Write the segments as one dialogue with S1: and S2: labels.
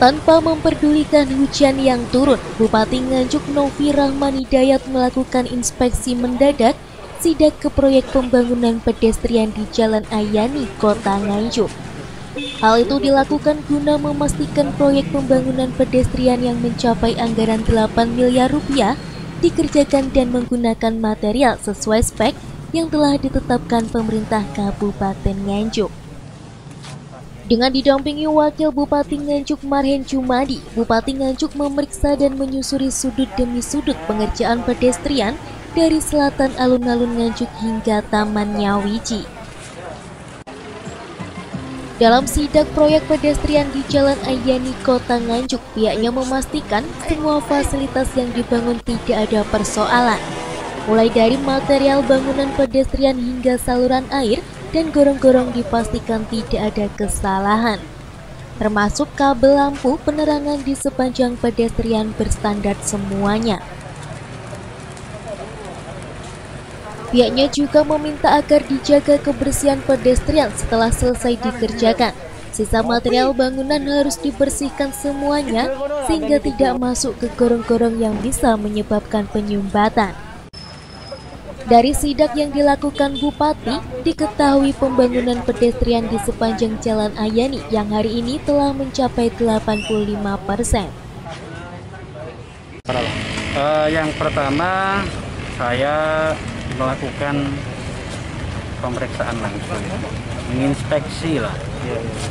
S1: Tanpa memperdulikan hujan yang turun, Bupati Nganjuk Novi Rahman Hidayat melakukan inspeksi mendadak sidak ke proyek pembangunan pedestrian di Jalan Ayani, Kota Nganjuk. Hal itu dilakukan guna memastikan proyek pembangunan pedestrian yang mencapai anggaran 8 miliar rupiah dikerjakan dan menggunakan material sesuai spek yang telah ditetapkan pemerintah Kabupaten Nganjuk. Dengan didampingi Wakil Bupati Nganjuk Marhen Jumadi, Bupati Nganjuk memeriksa dan menyusuri sudut demi sudut pengerjaan pedestrian dari selatan alun-alun Nganjuk hingga Taman Nyawiji. Dalam sidak proyek pedestrian di Jalan Ayani, Kota Nganjuk, pihaknya memastikan semua fasilitas yang dibangun tidak ada persoalan, mulai dari material bangunan pedestrian hingga saluran air dan gorong-gorong dipastikan tidak ada kesalahan, termasuk kabel lampu penerangan di sepanjang pedestrian berstandar semuanya. Pihaknya juga meminta agar dijaga kebersihan pedestrian setelah selesai dikerjakan. Sisa material bangunan harus dibersihkan semuanya sehingga tidak masuk ke gorong-gorong yang bisa menyebabkan penyumbatan. Dari sidak yang dilakukan Bupati, diketahui pembangunan pedestrian di sepanjang Jalan Ayani yang hari ini telah mencapai 85%.
S2: Yang pertama, saya melakukan pemeriksaan langsung, menginspeksi lah,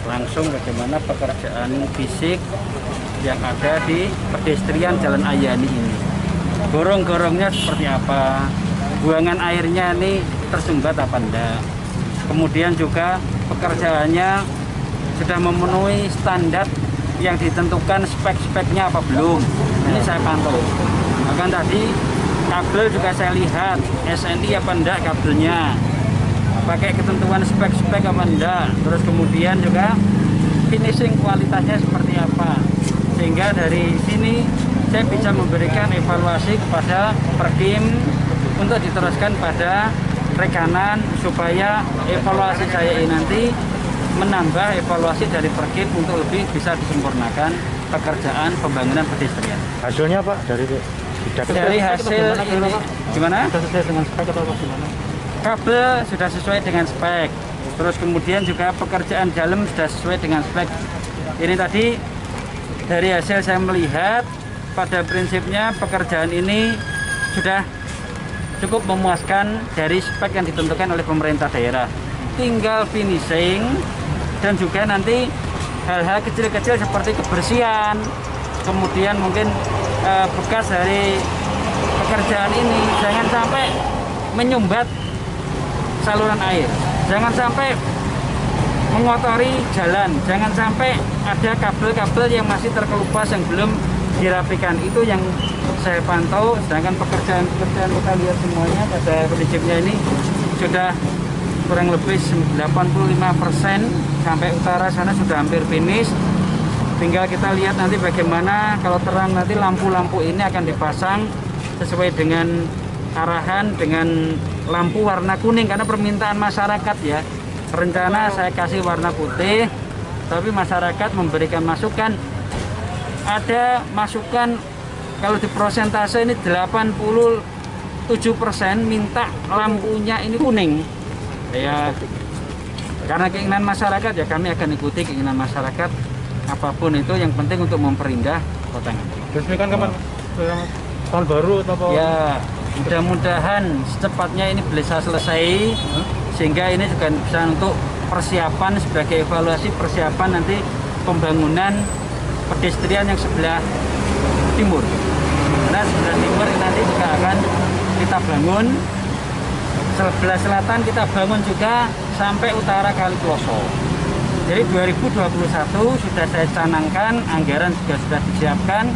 S2: langsung bagaimana pekerjaan fisik yang ada di pedestrian Jalan Ayani ini. Gorong-gorongnya seperti apa? Buangan airnya ini tersumbat apa enggak, kemudian juga pekerjaannya sudah memenuhi standar yang ditentukan spek-speknya apa belum, ini saya pantau. Bahkan tadi kabel juga saya lihat SNI apa enggak kabelnya, pakai ketentuan spek-spek apa enggak, terus kemudian juga finishing kualitasnya seperti apa, sehingga dari sini saya bisa memberikan evaluasi kepada Perkim untuk diteruskan pada rekanan supaya evaluasi saya ini nanti menambah evaluasi dari Perkim untuk lebih bisa disempurnakan pekerjaan pembangunan pedestrian.
S3: Hasilnya Pak
S2: dari hasil ini gimana?
S3: Sudah sesuai dengan spek atau bagaimana?
S2: Kabel sudah sesuai dengan spek, terus kemudian juga pekerjaan dalam sudah sesuai dengan spek. Ini tadi dari hasil saya melihat pada prinsipnya pekerjaan ini sudah cukup memuaskan dari spek yang ditentukan oleh pemerintah daerah. Tinggal finishing dan juga nanti hal-hal kecil-kecil seperti kebersihan, kemudian mungkin bekas dari pekerjaan ini jangan sampai menyumbat saluran air, jangan sampai mengotori jalan, jangan sampai ada kabel-kabel yang masih terkelupas yang belum dirapikan. Itu yang saya pantau, sedangkan pekerjaan kita lihat semuanya pada prinsipnya ini sudah kurang lebih 85%, sampai utara sana sudah hampir finish. Tinggal kita lihat nanti bagaimana kalau terang, nanti lampu-lampu ini akan dipasang sesuai dengan arahan dengan lampu warna kuning karena permintaan masyarakat ya. Rencana saya kasih warna putih, tapi masyarakat memberikan masukan. Ada masukan kalau di persentase ini 87% minta lampunya ini kuning. Ya, karena keinginan masyarakat ya kami akan ikuti keinginan masyarakat. Apapun itu yang penting untuk memperindah kota Nganjuk.
S3: Resmikan kapan? Tahun baru atau apa?
S2: Ya, mudah-mudahan secepatnya ini bisa selesai sehingga ini juga bisa untuk persiapan sebagai evaluasi persiapan nanti pembangunan pedestrian yang sebelah timur. Nah, sebelah timur nanti juga akan kita bangun, sebelah selatan kita bangun juga sampai utara Kali Ploso. Jadi 2021 sudah saya canangkan, anggaran juga sudah disiapkan,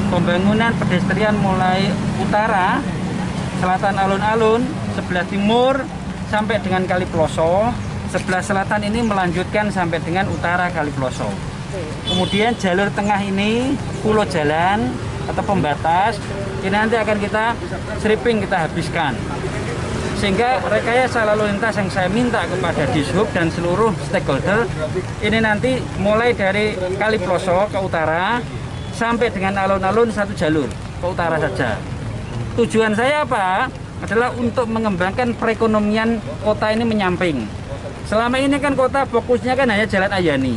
S2: pembangunan pedestrian mulai utara, selatan alun-alun, sebelah timur sampai dengan Kali Ploso, sebelah selatan ini melanjutkan sampai dengan utara Kali Ploso. Kemudian jalur tengah ini pulau jalan atau pembatas ini nanti akan kita stripping, kita habiskan Sehingga rekayasa lalu lintas yang saya minta kepada Dishub dan seluruh stakeholder ini nanti mulai dari Kali Ploso ke utara sampai dengan alun-alun satu jalur ke utara saja. Tujuan saya apa? Adalah untuk mengembangkan perekonomian kota ini menyamping. Selama ini kan kota fokusnya kan hanya Jalan Ayani.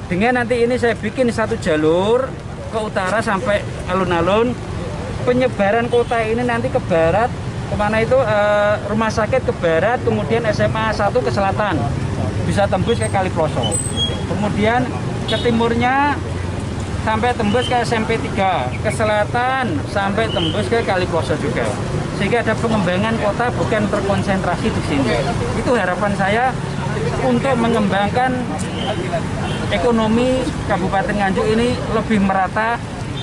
S2: Dengan nanti ini saya bikin satu jalur ke utara sampai alun-alun, penyebaran kota ini nanti ke barat, kemana itu rumah sakit ke barat, kemudian SMA 1 ke selatan, bisa tembus ke Kali Ploso. Kemudian ke timurnya sampai tembus ke SMP 3, ke selatan sampai tembus ke Kali Ploso juga. Sehingga ada pengembangan kota bukan terkonsentrasi di sini. Itu harapan saya untuk mengembangkan ekonomi Kabupaten Nganjuk ini lebih merata,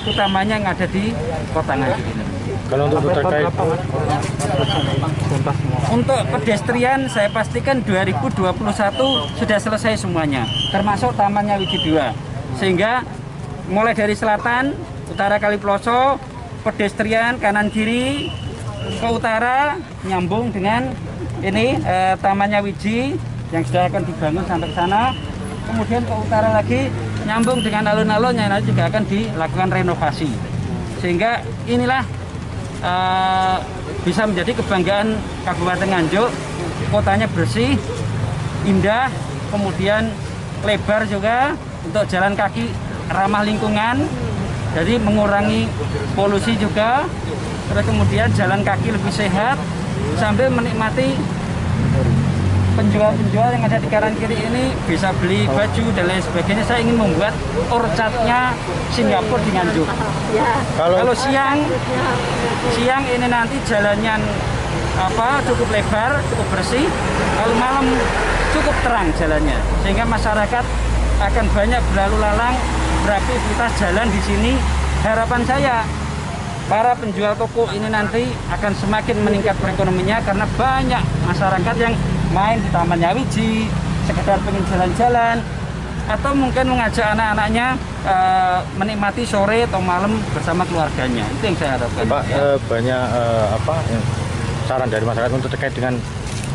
S2: utamanya yang ada di Kota Nganjuk ini.
S3: Kalau untuk terkait
S2: untuk pedestrian saya pastikan 2021 sudah selesai semuanya, termasuk Taman Nyawiji 2. Sehingga mulai dari selatan, utara Kali Ploso, pedestrian kanan kiri ke utara nyambung dengan ini Taman Nyawiji yang sudah akan dibangun sampai ke sana. Kemudian ke utara lagi nyambung dengan alun-alun yang nanti juga akan dilakukan renovasi. Sehingga inilah bisa menjadi kebanggaan Kabupaten Nganjuk, kotanya bersih, indah, kemudian lebar juga untuk jalan kaki ramah lingkungan, jadi mengurangi polusi juga, terus kemudian jalan kaki lebih sehat, sambil menikmati penjual-penjual yang ada di kanan kiri ini bisa beli baju dan lain sebagainya. Saya ingin membuat orchartnya Singapura di Nganjuk. Kalau siang ini nanti jalannya cukup lebar, cukup bersih. Kalau malam cukup terang jalannya, sehingga masyarakat akan banyak berlalu lalang, beraktivitas jalan di sini. Harapan saya para penjual toko ini nanti akan semakin meningkat perekonomiannya karena banyak masyarakat yang main di Taman Nyawiji, sekedar pengen jalan-jalan, atau mungkin mengajak anak-anaknya menikmati sore atau malam bersama keluarganya. Itu yang saya harapkan.
S3: Pak, banyak saran dari masyarakat untuk terkait dengan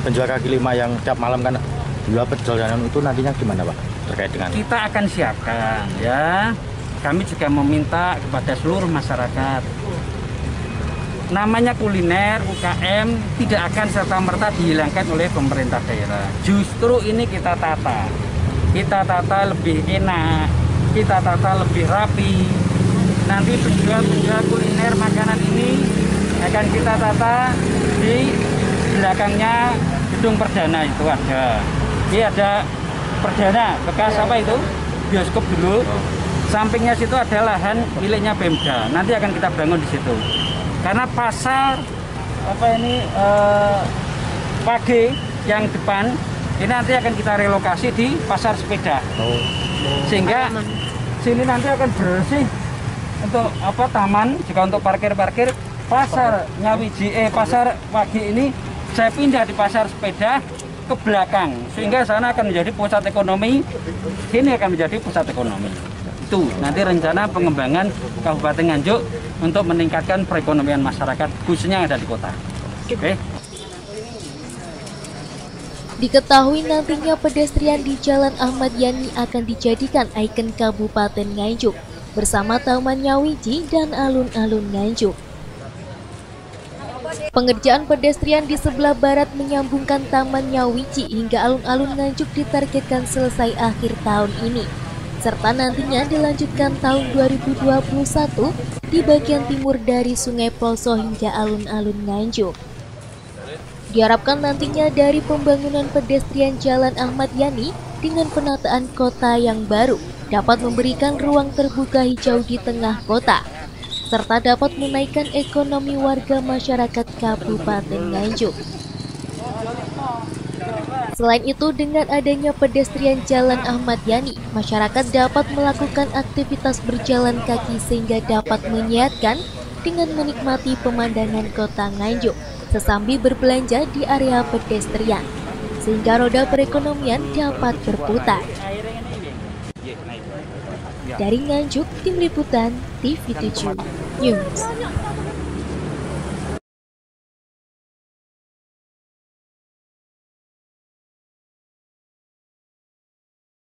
S3: penjual kaki lima yang tiap malam kan jual perjalanan itu nantinya gimana Pak? Terkait dengan
S2: kita akan siapkan ya. Kami juga meminta kepada seluruh masyarakat, namanya kuliner UKM tidak akan serta-merta dihilangkan oleh pemerintah daerah. Justru ini kita tata lebih enak, kita tata lebih rapi. Nanti penjual-penjual kuliner makanan ini akan kita tata di belakangnya gedung Perdana itu ada. Ini ada Perdana bekas apa itu? Bioskop dulu. Sampingnya situ ada lahan miliknya Pemda. Nanti akan kita bangun di situ. Karena pasar pagi yang depan ini nanti akan kita relokasi di pasar sepeda. Sehingga sini nanti akan bersih untuk taman, juga untuk parkir. Pasar Nyawiji pasar pagi ini saya pindah di pasar sepeda ke belakang, sehingga sana akan menjadi pusat ekonomi, sini akan menjadi pusat ekonomi. Itu nanti rencana pengembangan Kabupaten Nganjuk untuk meningkatkan perekonomian masyarakat khususnya yang ada di kota. Oke.
S1: Diketahui nantinya pedestrian di Jalan Ahmad Yani akan dijadikan ikon Kabupaten Nganjuk bersama Taman Nyawiji dan alun-alun Nganjuk. Pengerjaan pedestrian di sebelah barat menyambungkan Taman Nyawiji hingga alun-alun Nganjuk ditargetkan selesai akhir tahun ini, serta nantinya dilanjutkan tahun 2021 di bagian timur dari Sungai Ploso hingga alun-alun Nganjuk. Diharapkan nantinya dari pembangunan pedestrian Jalan Ahmad Yani dengan penataan kota yang baru dapat memberikan ruang terbuka hijau di tengah kota, serta dapat menaikkan ekonomi warga masyarakat Kabupaten Nganjuk. Selain itu, dengan adanya pedestrian Jalan Ahmad Yani, masyarakat dapat melakukan aktivitas berjalan kaki sehingga dapat menyehatkan dengan menikmati pemandangan kota Nganjuk sesambil berbelanja di area pedestrian, sehingga roda perekonomian dapat berputar. Dari Nganjuk, Tim Liputan TV7 News.